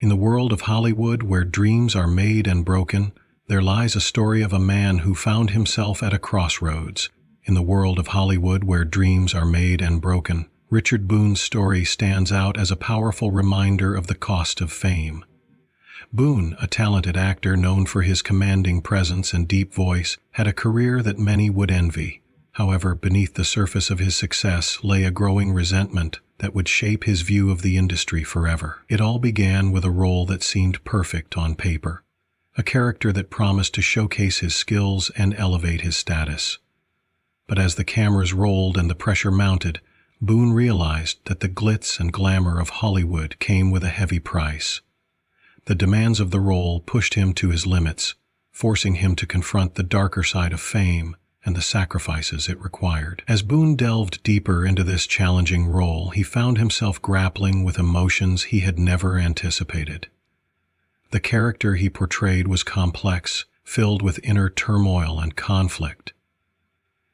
In the world of Hollywood, where dreams are made and broken, there lies a story of a man who found himself at a crossroads. In the world of Hollywood, where dreams are made and broken, Richard Boone's story stands out as a powerful reminder of the cost of fame. Boone, a talented actor known for his commanding presence and deep voice, had a career that many would envy. However, beneath the surface of his success lay a growing resentment that would shape his view of the industry forever. It all began with a role that seemed perfect on paper, a character that promised to showcase his skills and elevate his status. But as the cameras rolled and the pressure mounted, Boone realized that the glitz and glamour of Hollywood came with a heavy price. The demands of the role pushed him to his limits, forcing him to confront the darker side of fame and the sacrifices it required. As Boone delved deeper into this challenging role, he found himself grappling with emotions he had never anticipated. The character he portrayed was complex, filled with inner turmoil and conflict.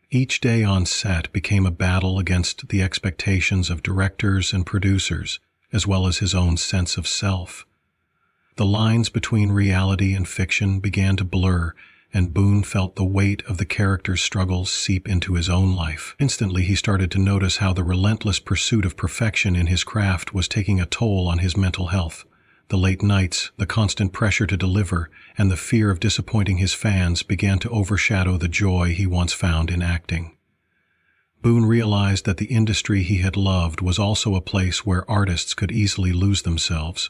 Each day on set became a battle against the expectations of directors and producers, as well as his own sense of self. The lines between reality and fiction began to blur, and Boone felt the weight of the character's struggles seep into his own life. Instantly, he started to notice how the relentless pursuit of perfection in his craft was taking a toll on his mental health. The late nights, the constant pressure to deliver, and the fear of disappointing his fans began to overshadow the joy he once found in acting. Boone realized that the industry he had loved was also a place where artists could easily lose themselves.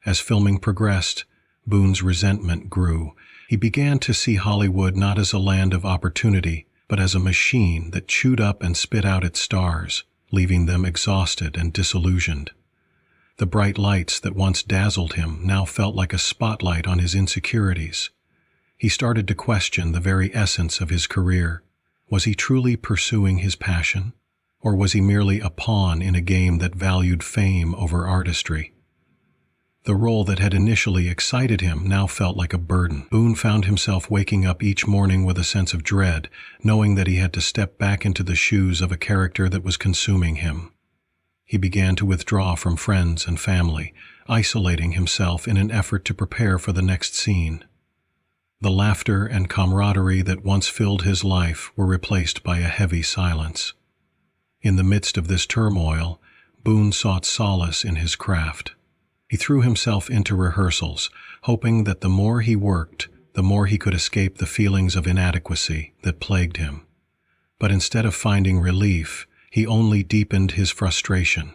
As filming progressed, Boone's resentment grew. He began to see Hollywood not as a land of opportunity, but as a machine that chewed up and spit out its stars, leaving them exhausted and disillusioned. The bright lights that once dazzled him now felt like a spotlight on his insecurities. He started to question the very essence of his career. Was he truly pursuing his passion, or was he merely a pawn in a game that valued fame over artistry? The role that had initially excited him now felt like a burden. Boone found himself waking up each morning with a sense of dread, knowing that he had to step back into the shoes of a character that was consuming him. He began to withdraw from friends and family, isolating himself in an effort to prepare for the next scene. The laughter and camaraderie that once filled his life were replaced by a heavy silence. In the midst of this turmoil, Boone sought solace in his craft. He threw himself into rehearsals, hoping that the more he worked, the more he could escape the feelings of inadequacy that plagued him. But instead of finding relief, he only deepened his frustration.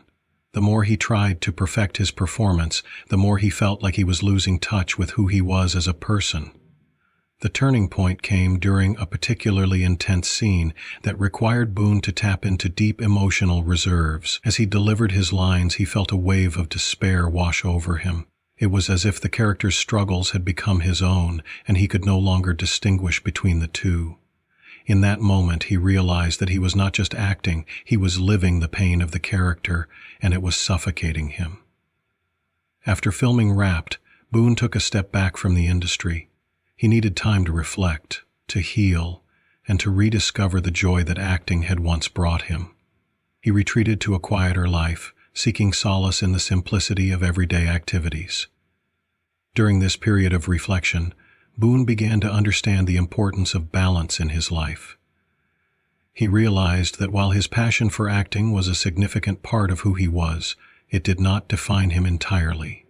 The more he tried to perfect his performance, the more he felt like he was losing touch with who he was as a person. The turning point came during a particularly intense scene that required Boone to tap into deep emotional reserves. As he delivered his lines, he felt a wave of despair wash over him. It was as if the character's struggles had become his own, and he could no longer distinguish between the two. In that moment, he realized that he was not just acting, he was living the pain of the character, and it was suffocating him. After filming wrapped, Boone took a step back from the industry. He needed time to reflect, to heal, and to rediscover the joy that acting had once brought him. He retreated to a quieter life, seeking solace in the simplicity of everyday activities. During this period of reflection, Boone began to understand the importance of balance in his life. He realized that while his passion for acting was a significant part of who he was, it did not define him entirely.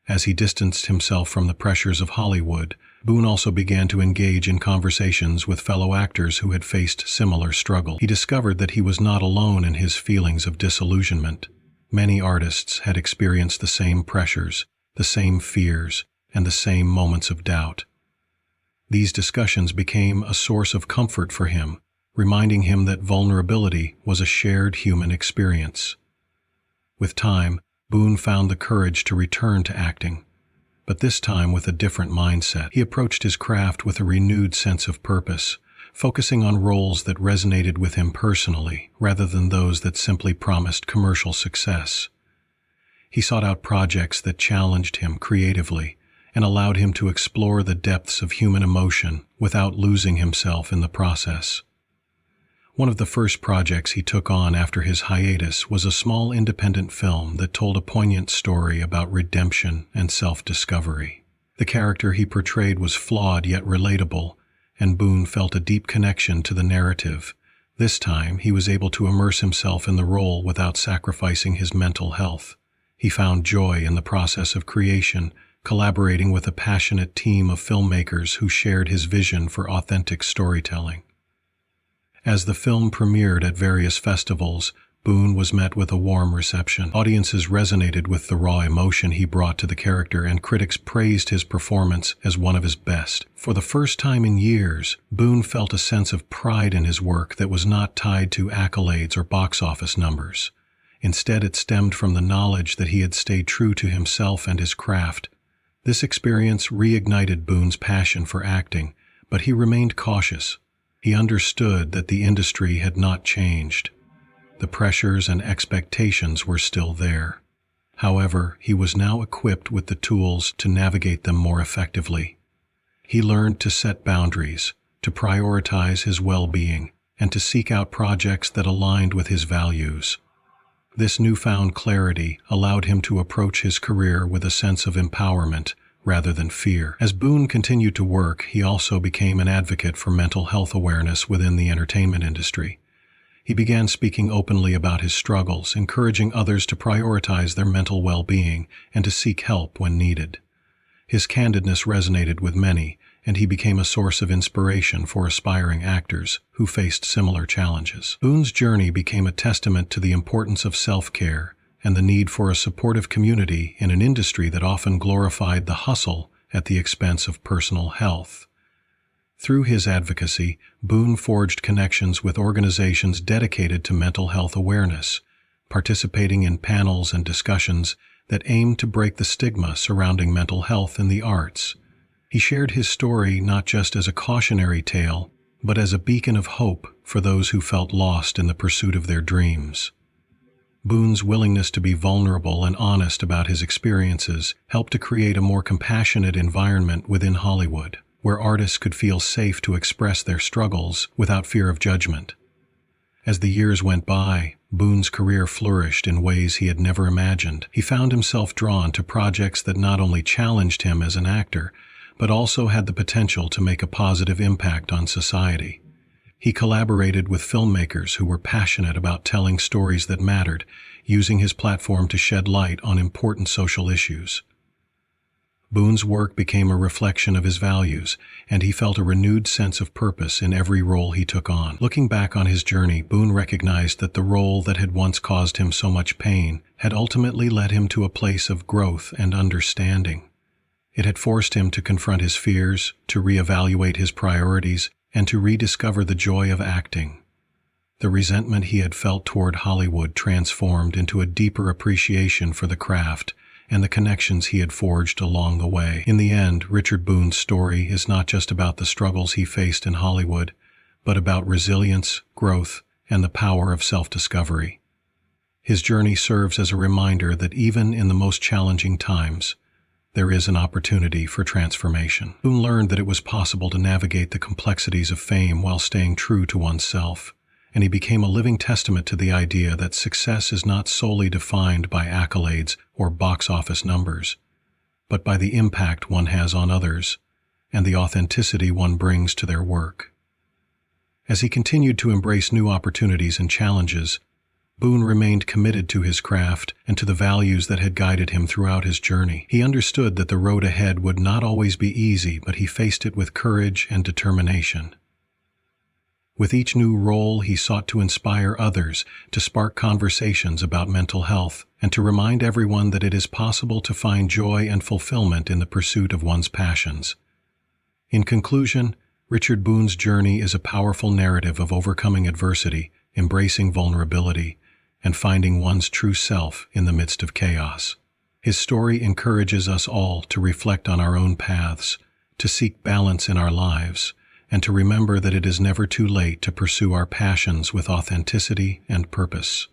As he distanced himself from the pressures of Hollywood, Boone also began to engage in conversations with fellow actors who had faced similar struggles. He discovered that he was not alone in his feelings of disillusionment. Many artists had experienced the same pressures, the same fears, and the same moments of doubt. These discussions became a source of comfort for him, reminding him that vulnerability was a shared human experience. With time, Boone found the courage to return to acting, but this time with a different mindset. He approached his craft with a renewed sense of purpose, focusing on roles that resonated with him personally rather than those that simply promised commercial success. He sought out projects that challenged him creatively and allowed him to explore the depths of human emotion without losing himself in the process. One of the first projects he took on after his hiatus was a small independent film that told a poignant story about redemption and self-discovery. The character he portrayed was flawed yet relatable, and Boone felt a deep connection to the narrative. This time, he was able to immerse himself in the role without sacrificing his mental health. He found joy in the process of creation, collaborating with a passionate team of filmmakers who shared his vision for authentic storytelling. As the film premiered at various festivals, Boone was met with a warm reception. Audiences resonated with the raw emotion he brought to the character, and critics praised his performance as one of his best. For the first time in years, Boone felt a sense of pride in his work that was not tied to accolades or box office numbers. Instead, it stemmed from the knowledge that he had stayed true to himself and his craft. This experience reignited Boone's passion for acting, but he remained cautious. He understood that the industry had not changed. The pressures and expectations were still there. However, he was now equipped with the tools to navigate them more effectively. He learned to set boundaries, to prioritize his well-being, and to seek out projects that aligned with his values. This newfound clarity allowed him to approach his career with a sense of empowerment rather than fear. As Boone continued to work, he also became an advocate for mental health awareness within the entertainment industry. He began speaking openly about his struggles, encouraging others to prioritize their mental well-being and to seek help when needed. His candidness resonated with many, and he became a source of inspiration for aspiring actors who faced similar challenges. Boone's journey became a testament to the importance of self-care and the need for a supportive community in an industry that often glorified the hustle at the expense of personal health. Through his advocacy, Boone forged connections with organizations dedicated to mental health awareness, participating in panels and discussions that aimed to break the stigma surrounding mental health in the arts. He shared his story not just as a cautionary tale, but as a beacon of hope for those who felt lost in the pursuit of their dreams. Boone's willingness to be vulnerable and honest about his experiences helped to create a more compassionate environment within Hollywood, where artists could feel safe to express their struggles without fear of judgment. As the years went by, Boone's career flourished in ways he had never imagined. He found himself drawn to projects that not only challenged him as an actor, but also had the potential to make a positive impact on society. He collaborated with filmmakers who were passionate about telling stories that mattered, using his platform to shed light on important social issues. Boone's work became a reflection of his values, and he felt a renewed sense of purpose in every role he took on. Looking back on his journey, Boone recognized that the role that had once caused him so much pain had ultimately led him to a place of growth and understanding. It had forced him to confront his fears, to reevaluate his priorities, and to rediscover the joy of acting. The resentment he had felt toward Hollywood transformed into a deeper appreciation for the craft and the connections he had forged along the way. In the end, Richard Boone's story is not just about the struggles he faced in Hollywood, but about resilience, growth, and the power of self-discovery. His journey serves as a reminder that even in the most challenging times, there is an opportunity for transformation. Boone learned that it was possible to navigate the complexities of fame while staying true to oneself, and he became a living testament to the idea that success is not solely defined by accolades or box office numbers, but by the impact one has on others and the authenticity one brings to their work. As he continued to embrace new opportunities and challenges, Boone remained committed to his craft and to the values that had guided him throughout his journey. He understood that the road ahead would not always be easy, but he faced it with courage and determination. With each new role, he sought to inspire others, to spark conversations about mental health, and to remind everyone that it is possible to find joy and fulfillment in the pursuit of one's passions. In conclusion, Richard Boone's journey is a powerful narrative of overcoming adversity, embracing vulnerability, and finding one's true self in the midst of chaos. His story encourages us all to reflect on our own paths, to seek balance in our lives, and to remember that it is never too late to pursue our passions with authenticity and purpose.